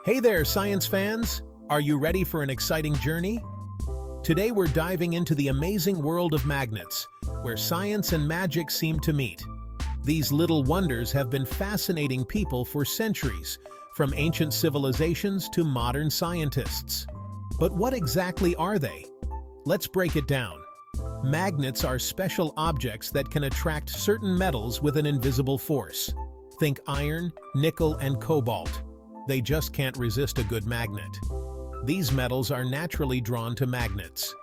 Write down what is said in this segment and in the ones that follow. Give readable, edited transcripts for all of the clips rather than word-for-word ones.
Hey there, science fans! Are you ready for an exciting journey? Today we're diving into the amazing world of magnets, where science and magic seem to meet. These little wonders have been fascinating people for centuries, from ancient civilizations to modern scientists. But what exactly are they? Let's break it down. Magnets are special objects that can attract certain metals with an invisible force. Think iron, nickel, and cobalt. They just can't resist a good magnet. These metals are naturally drawn to magnets.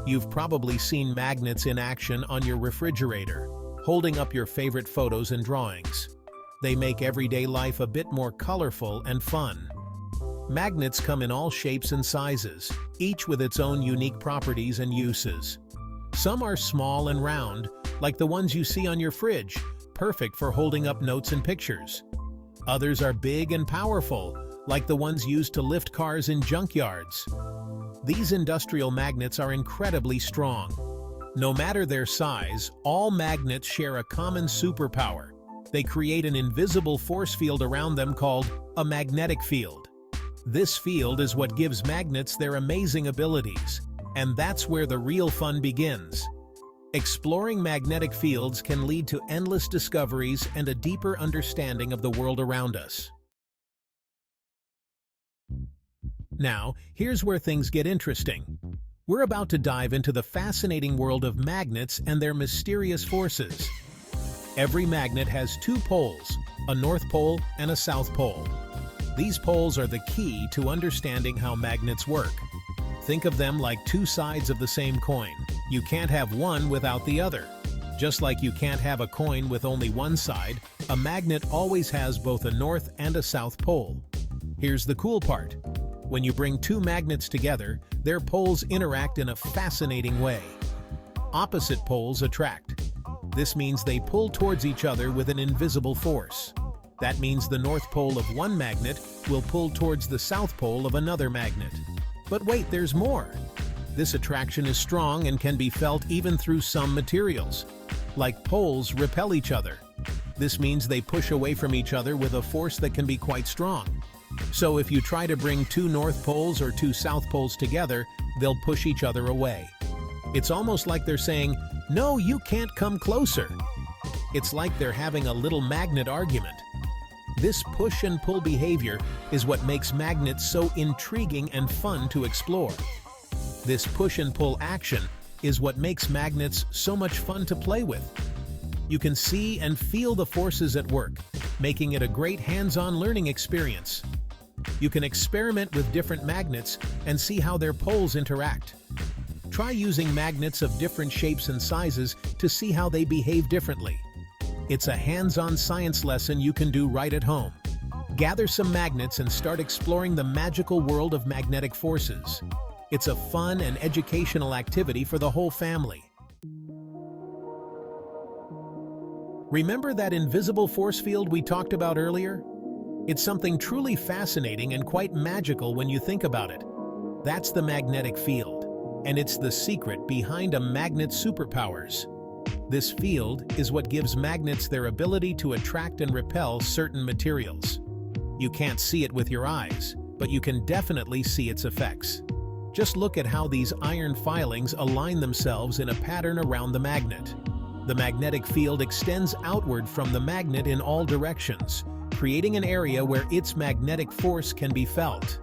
You've probably seen magnets in action on your refrigerator, holding up your favorite photos and drawings. They make everyday life a bit more colorful and fun. Magnets come in all shapes and sizes, each with its own unique properties and uses. Some are small and round, like the ones you see on your fridge, perfect for holding up notes and pictures. Others are big and powerful, like the ones used to lift cars in junkyards. These industrial magnets are incredibly strong. No matter their size, all magnets share a common superpower. They create an invisible force field around them called a magnetic field. This field is what gives magnets their amazing abilities, and that's where the real fun begins. Exploring magnetic fields can lead to endless discoveries and a deeper understanding of the world around us. Now, here's where things get interesting. We're about to dive into the fascinating world of magnets and their mysterious forces. Every magnet has two poles, a north pole and a south pole. These poles are the key to understanding how magnets work. Think of them like two sides of the same coin. You can't have one without the other. Just like you can't have a coin with only one side, a magnet always has both a north and a south pole. Here's the cool part. When you bring two magnets together, their poles interact in a fascinating way. Opposite poles attract. This means they pull towards each other with an invisible force. That means the north pole of one magnet will pull towards the south pole of another magnet. But wait, there's more. This attraction is strong and can be felt even through some materials. Like poles repel each other. This means they push away from each other with a force that can be quite strong. So if you try to bring two north poles or two south poles together, they'll push each other away. It's almost like they're saying, "No, you can't come closer." It's like they're having a little magnet argument. This push and pull behavior is what makes magnets so intriguing and fun to explore. This push and pull action is what makes magnets so much fun to play with. You can see and feel the forces at work, making it a great hands-on learning experience. You can experiment with different magnets and see how their poles interact. Try using magnets of different shapes and sizes to see how they behave differently. It's a hands-on science lesson you can do right at home. Gather some magnets and start exploring the magical world of magnetic forces. It's a fun and educational activity for the whole family. Remember that invisible force field we talked about earlier? It's something truly fascinating and quite magical when you think about it. That's the magnetic field, and it's the secret behind a magnet's superpowers. This field is what gives magnets their ability to attract and repel certain materials. You can't see it with your eyes, but you can definitely see its effects. Just look at how these iron filings align themselves in a pattern around the magnet. The magnetic field extends outward from the magnet in all directions, creating an area where its magnetic force can be felt.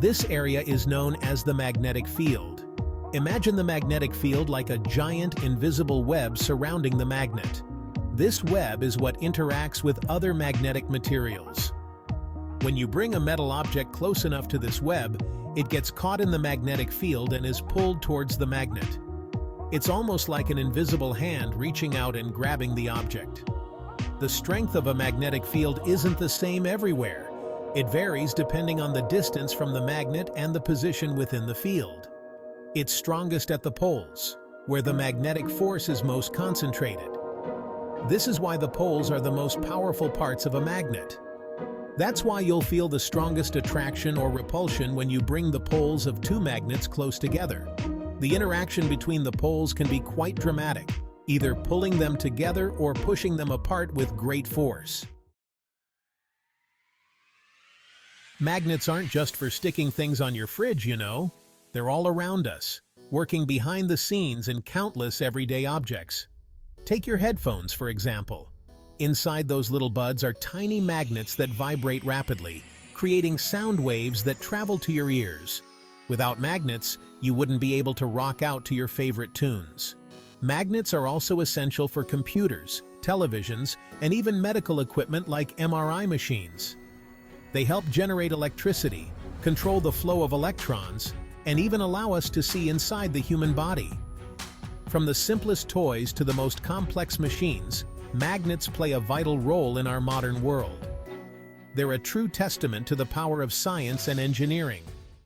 This area is known as the magnetic field. Imagine the magnetic field like a giant invisible web surrounding the magnet. This web is what interacts with other magnetic materials. When you bring a metal object close enough to this web, it gets caught in the magnetic field and is pulled towards the magnet. It's almost like an invisible hand reaching out and grabbing the object. The strength of a magnetic field isn't the same everywhere. It varies depending on the distance from the magnet and the position within the field. It's strongest at the poles, where the magnetic force is most concentrated. This is why the poles are the most powerful parts of a magnet. That's why you'll feel the strongest attraction or repulsion when you bring the poles of two magnets close together. The interaction between the poles can be quite dramatic, either pulling them together or pushing them apart with great force. Magnets aren't just for sticking things on your fridge, you know. They're all around us, working behind the scenes in countless everyday objects. Take your headphones, for example. Inside those little buds are tiny magnets that vibrate rapidly, creating sound waves that travel to your ears. Without magnets, you wouldn't be able to rock out to your favorite tunes. Magnets are also essential for computers, televisions, and even medical equipment like MRI machines. They help generate electricity, control the flow of electrons, and even allow us to see inside the human body. From the simplest toys to the most complex machines, magnets play a vital role in our modern world. They're a true testament to the power of science and engineering.